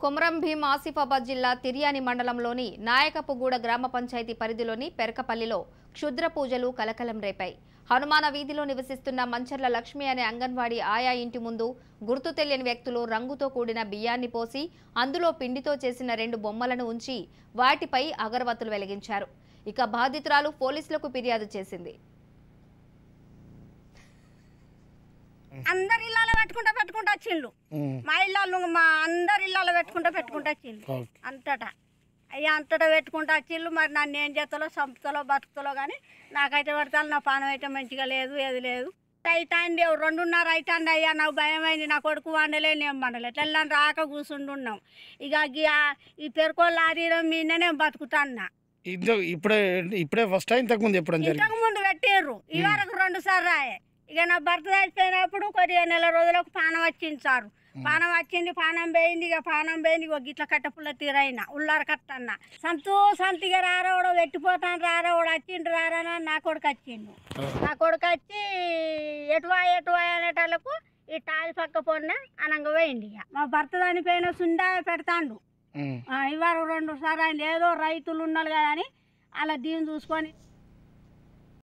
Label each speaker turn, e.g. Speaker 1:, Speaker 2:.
Speaker 1: కొమరం భీం ఆసిఫాబాద్ జిల్లా తిర్యాని మండలంలోని నాయకపుగూడ గ్రామ పంచాయతీ పరిధిలోని పెరకపల్లిలో క్షుద్ర పూజలు కలకలం రేపాయి. హనుమాన వీధిలో నివసిస్తున్న మంచర్ల లక్ష్మి అనే అంగన్వాడీ ఆయా ఇంటి ముందు గుర్తు తెలియని వ్యక్తులు రంగుతో కూడిన బియ్యాన్ని పోసి అందులో పిండితో చేసిన 2 బొమ్మలను ఉంచి వాటిపై అగరవత్తులు వెలిగించారు. ఇక బాధితురాలు పోలీసులకు ఫిర్యాదు చేసింది.
Speaker 2: అందరి ఇళ్ళలో పెట్టుకుంటా వచ్చిండ్రు. మా ఇళ్ళల్లో మా అందరి ఇళ్ళలో పెట్టుకుంటా వచ్చిండ్రు. అంతటా పెట్టుకుంటా వచ్చిండ్రు. మరి నన్ను ఏం చేస్తాలో చంపుతాలో బతుకుతాలో కానీ నాకైతే పడతాను. నా పానం అయితే మంచిగా లేదు, ఏది లేదు. అవుతాండి 2:30 అవుతుంది. అయ్యా నాకు భయం అయింది. నా కొడుకు వండలే, నేను వండలే. తెల్లని రాక కూర్చుంటున్నాం. ఇక ఈ పెరుకోళ్ళు ఆరీరం మీదనే బతుకుతాన్నా.
Speaker 3: ఇప్పుడే ఫస్ట్ ఇంతకు
Speaker 2: ముందు పెట్టారు. ఈ వరకు 2 సార్లు రాయే. ఇక నా భర్త చచ్చిపోయినప్పుడు కొద్దిగా నెల రోజులకు పానం వచ్చింది సారు. పానం వచ్చింది, పానం పోయింది. ఇక పానం పోయింది. ఇక గిట్ల కట్టపుల్ల తీరైనా ఉల్లార కట్టన్నా సంతిగా రారోడు పెట్టిపోతాను. రారోడు వచ్చిండు. రారా నా కొడుకు వచ్చిండు. నా కొడుకు వచ్చి ఎటువా అనేటాళ్ళకు ఈ టాయి పక్క పొన్న అనంగా పోయింది. ఇక మా భర్త చనిపోయిన సుండా పెడతాండు. ఇవారు 2 సార్లు ఆయన ఏదో రైతులు ఉన్నారు కదా అని అలా దీన్ని చూసుకొని